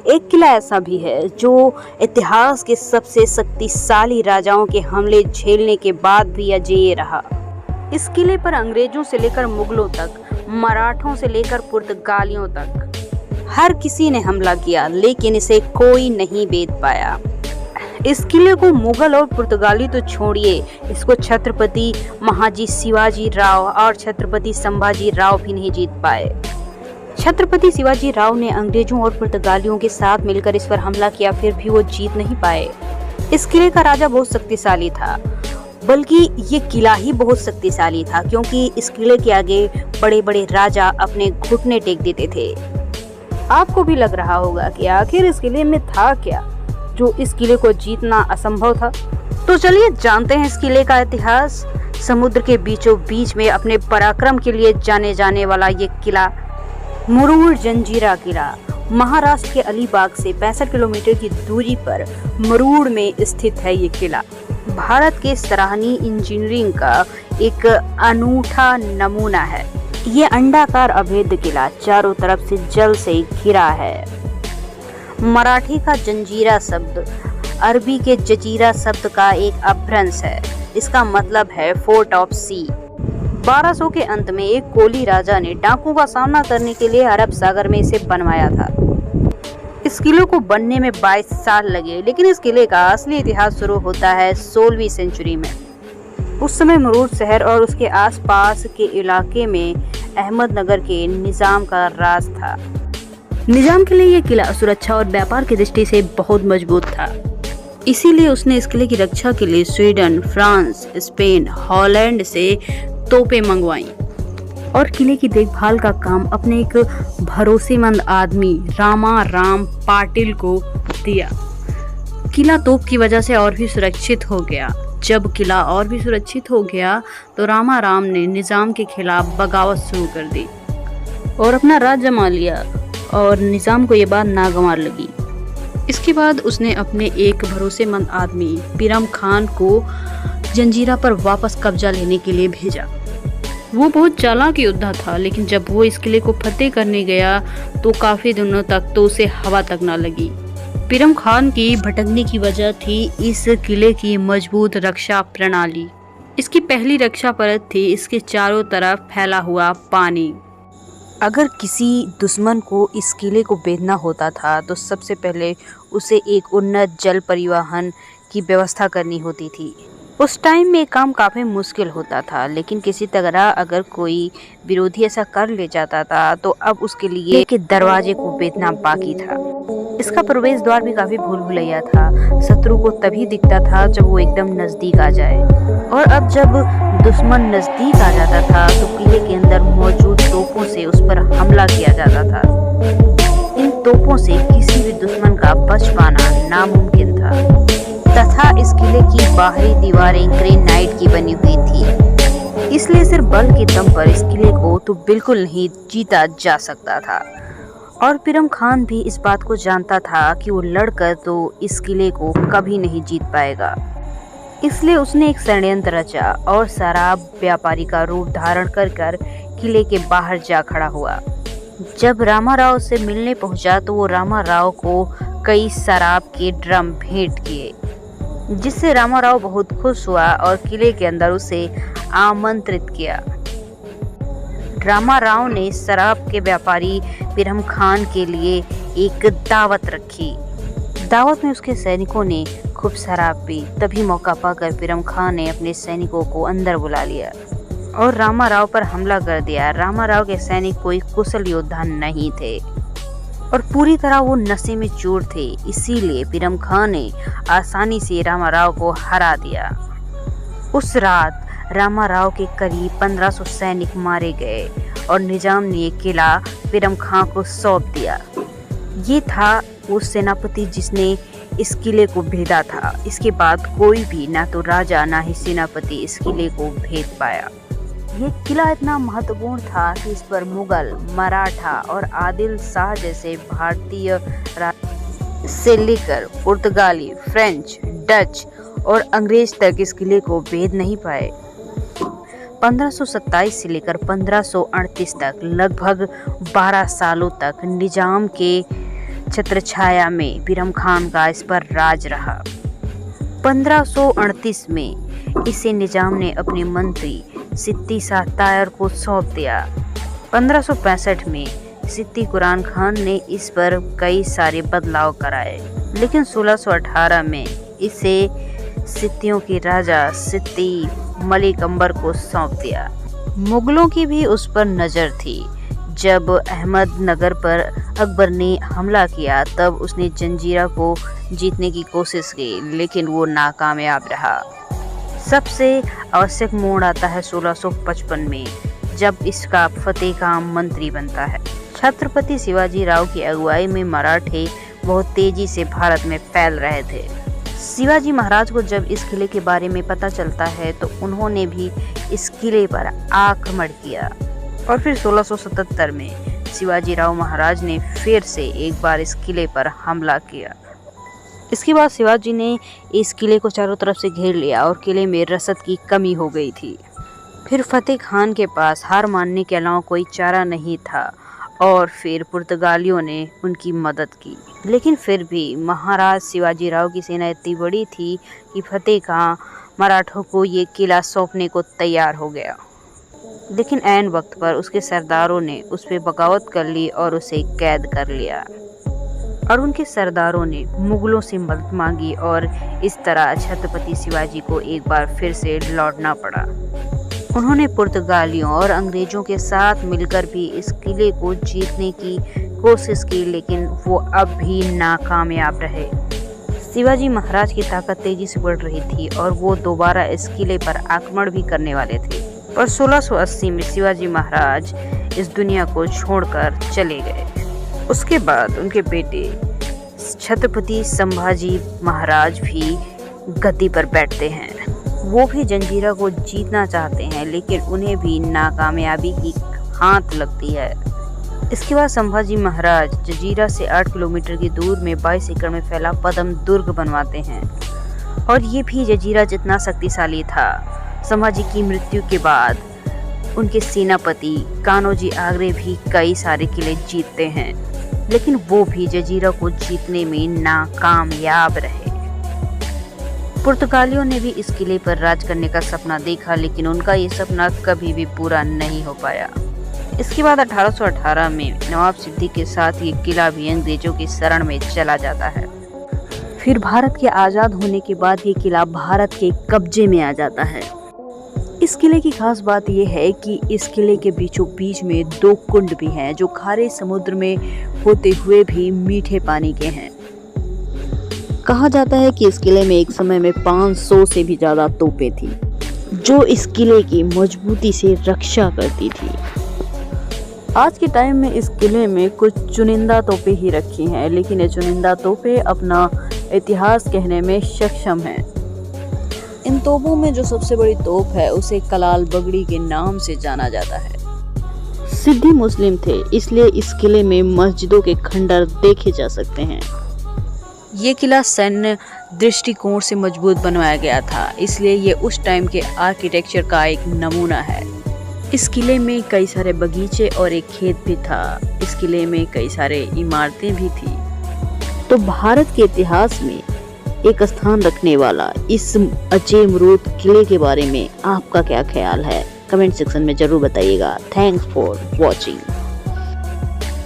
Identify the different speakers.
Speaker 1: एक किला ऐसा भी है जो इतिहास के सबसे शक्तिशाली राजाओं के हमले झेलने के बाद भी अजेय रहा। इस किले पर अंग्रेजों से लेकर मुगलों तक, मराठों से लेकर पुर्तगालियों तक हर किसी ने हमला किया, लेकिन इसे कोई नहीं भेद पाया। इस किले को मुगल और पुर्तगाली तो छोड़िए, इसको छत्रपति महाजी शिवाजी राव और छत्रपति संभाजी राव भी नहीं जीत पाए। छत्रपति शिवाजी राव ने अंग्रेजों और पुर्तगालियों के साथ मिलकर इस पर हमला किया, फिर भी वो जीत नहीं पाए। इस किले का राजा बहुत शक्तिशाली था, बल्कि ये किला ही बहुत शक्तिशाली था, क्योंकि इस किले के आगे बड़े बड़े राजा अपने घुटने टेक देते थे। आपको भी लग रहा होगा कि आखिर इस किले में था क्या जो इस किले को जीतना असंभव था। तो चलिए जानते हैं इस किले का इतिहास। समुद्र के बीचों बीच में अपने पराक्रम के लिए जाने जाने वाला ये किला मुरुड जंजीरा किला महाराष्ट्र के अलीबाग से 65 किलोमीटर की दूरी पर मुरुड में स्थित है। ये किला भारत के सराहनीय इंजीनियरिंग का एक अनूठा नमूना है। ये अंडाकार अभेद्य किला चारों तरफ से जल से घिरा है। मराठी का जंजीरा शब्द अरबी के जजीरा शब्द का एक अपभ्रंश है। इसका मतलब है फोर्ट ऑफ सी। 1200 के अंत में एक कोली राजा ने डाकुओं का सामना करने के लिए अरब सागर में इसे बनवाया था। इस किले को बनने में 22 साल लगे, लेकिन इस किले का असली इतिहास शुरू होता है 16वीं सेंचुरी में। उस समय मुरुड शहर और उसके आसपास के इलाके में अहमदनगर के निजाम का राज था। निजाम के लिए यह किला सुरक्षा और व्यापार की दृष्टि से बहुत मजबूत था। इसीलिए उसने इस किले की रक्षा के लिए स्वीडन, फ्रांस, स्पेन, हॉलैंड से तोपें मंगवाई और किले की देखभाल का काम अपने एक भरोसेमंद आदमी रामा राम पाटिल को दिया। किला तोप की वजह से और भी सुरक्षित हो गया। जब किला और भी सुरक्षित हो गया तो रामा राम ने निजाम के खिलाफ बगावत शुरू कर दी और अपना राज जमा लिया, और निजाम को ये बात नागवार लगी। इसके बाद उसने अपने एक भरोसेमंद आदमी पीरम खान को जंजीरा पर वापस कब्जा लेने के लिए भेजा। वो बहुत चालाक योद्धा था, लेकिन जब वो इस किले को फतेह करने गया तो काफी दिनों तक तो उसे हवा तक ना लगी। पीरम खान की भटकने की वजह थी इस किले की मजबूत रक्षा प्रणाली। इसकी पहली रक्षा परत थी इसके चारों तरफ फैला हुआ पानी। अगर किसी दुश्मन को इस किले को भेदना होता था तो सबसे पहले उसे एक उन्नत जल परिवहन की व्यवस्था करनी होती थी। उस टाइम में काम काफ़ी मुश्किल होता था, लेकिन किसी तरह अगर कोई विरोधी ऐसा कर ले जाता था तो अब उसके लिए के दरवाजे को भेदना बाकी था। इसका प्रवेश द्वार भी काफ़ी भूल भुलैया था। शत्रु को तभी दिखता था जब वो एकदम नज़दीक आ जाए, और अब जब दुश्मन नज़दीक आ जाता था तो किले के अंदर मौजूद तोपों से उस पर हमला किया जाता था। इन तोपों से किसी भी दुश्मन का बच पाना नामुमकिन था, तथा इस किले की बाहरी दीवारें ग्रेनाइट की बनी हुई थी। इसलिए सिर्फ बल के दम पर इस किले को तो बिल्कुल नहीं जीता जा सकता था। और पीरम खान भी इस बात को जानता था कि वो लड़कर तो इस किले को कभी नहीं जीत पाएगा। इसलिए उसने एक षड्यंत्र रचा और शराब व्यापारी का रूप धारण कर किले के बाहर जा खड़ा हुआ। जब रामा राव से मिलने पहुंचा तो वो रामा राव को कई शराब के ड्रम भेंट किए, जिससे रामा राव बहुत खुश हुआ और किले के अंदर उसे आमंत्रित किया। रामा राव ने शराब के व्यापारी पीरम खान के लिए एक दावत रखी। दावत में उसके सैनिकों ने खूब शराब पी। तभी मौका पाकर पीरम खान ने अपने सैनिकों को अंदर बुला लिया और रामा राव पर हमला कर दिया। रामा राव के सैनिक कोई कुशल योद्धा नहीं थे और पूरी तरह वो नशे में चूर थे, इसीलिए पीरम खान ने आसानी से रामा राव को हरा दिया। उस रात रामा राव के करीब 1500 सैनिक मारे गए और निजाम ने ये किला पीरम खान को सौंप दिया। ये था वो सेनापति जिसने इस किले को भेदा था। इसके बाद कोई भी, ना तो राजा ना ही सेनापति, इस किले को भेद पाया। ये किला इतना महत्वपूर्ण था कि इस पर मुगल, मराठा और आदिल शाह जैसे भारतीय से लेकर पुर्तगाली, फ्रेंच, डच और अंग्रेज तक इस किले को भेद नहीं पाए। 1527 से लेकर 1538 तक लगभग 12 सालों तक निजाम के छत्रछाया में बिरम खान का इस पर राज रहा। 1538 में इसे निजाम ने अपने मंत्री सिद्दी शाह तायर को सौंप दिया। 1565 में सिद्दी कुरान खान ने इस पर कई सारे बदलाव कराए, लेकिन 1618 में इसे सिद्दियों के राजा सिद्दी मलिक अंबर को सौंप दिया। मुगलों की भी उस पर नज़र थी। जब अहमदनगर पर अकबर ने हमला किया तब उसने जंजीरा को जीतने की कोशिश की, लेकिन वो नाकामयाब रहा। सबसे आवश्यक मोड़ आता है 1655 में, जब इसका फतेह खान मंत्री बनता है। छत्रपति शिवाजी राव की अगुवाई में मराठे बहुत तेजी से भारत में फैल रहे थे। शिवाजी महाराज को जब इस किले के बारे में पता चलता है तो उन्होंने भी इस किले पर आक्रमण किया और फिर 1677 में शिवाजी राव महाराज ने फिर से एक बार इस किले पर हमला किया। इसके बाद शिवाजी ने इस किले को चारों तरफ से घेर लिया और किले में रसद की कमी हो गई थी। फिर फतेह खान के पास हार मानने के अलावा कोई चारा नहीं था और फिर पुर्तगालियों ने उनकी मदद की, लेकिन फिर भी महाराज शिवाजी राव की सेना इतनी बड़ी थी कि फतेह खान मराठों को ये किला सौंपने को तैयार हो गया। लेकिन ऐन वक्त पर उसके सरदारों ने उस पर बगावत कर ली और उसे कैद कर लिया और उनके सरदारों ने मुगलों से मदद मांगी और इस तरह छत्रपति शिवाजी को एक बार फिर से लौटना पड़ा। उन्होंने पुर्तगालियों और अंग्रेजों के साथ मिलकर भी इस किले को जीतने की कोशिश की, लेकिन वो अब भी नाकामयाब रहे। शिवाजी महाराज की ताकत तेजी से बढ़ रही थी और वो दोबारा इस किले पर आक्रमण भी करने वाले थे, पर 1680 में शिवाजी महाराज इस दुनिया को छोड़कर चले गए। उसके बाद उनके बेटे छत्रपति संभाजी महाराज भी गद्दी पर बैठते हैं। वो भी जंजीरा को जीतना चाहते हैं, लेकिन उन्हें भी नाकामयाबी की हाथ लगती है। इसके बाद संभाजी महाराज जंजीरा से 8 किलोमीटर की दूर में 22 एकड़ में फैला पद्म दुर्ग बनवाते हैं और ये भी जंजीरा जितना शक्तिशाली था। संभाजी की मृत्यु के बाद उनके सेनापति कान्होजी आगरे भी कई सारे किले जीतते हैं, लेकिन वो भी जंजीरा को जीतने में नाकामयाब रहे। पुर्तगालियों ने भी इस किले पर राज करने का सपना देखा, लेकिन उनका ये सपना कभी भी पूरा नहीं हो पाया। इसके बाद 1818 में नवाब सिद्दीकी के साथ ये किला भी अंग्रेजों की शरण में चला जाता है। फिर भारत के आज़ाद होने के बाद ये किला भारत के कब्जे में आ जाता है। इस किले की खास बात यह है कि इस किले के बीचों बीच में 2 कुंड भी हैं, जो खारे समुद्र में होते हुए भी मीठे पानी के हैं। कहा जाता है कि इस किले में एक समय में 500 से भी ज़्यादा तोपें थी, जो इस किले की मजबूती से रक्षा करती थी। आज के टाइम में इस किले में कुछ चुनिंदा तोपें ही रखी हैं, लेकिन ये चुनिंदा तोपें अपना इतिहास कहने में सक्षम हैं। इन तोपों में जो सबसे बड़ी तोप है उसे कलाल बगड़ी के नाम से जाना जाता है। सिद्दी मुस्लिम थे, इसलिए इस किले में मस्जिदों के खंडर देखे जा सकते हैं। ये किला सैन्य दृष्टिकोण से मजबूत बनवाया गया था, इसलिए ये उस टाइम के आर्किटेक्चर का एक नमूना है। इस किले में कई सारे बगीचे और एक खेत भी था। इस किले में कई सारे इमारतें भी थी। तो भारत के इतिहास में एक स्थान रखने वाला इस अजयमरूद किले के बारे में आपका क्या ख्याल है? कमेंट सेक्शन में जरूर बताइएगा। Thanks for watching.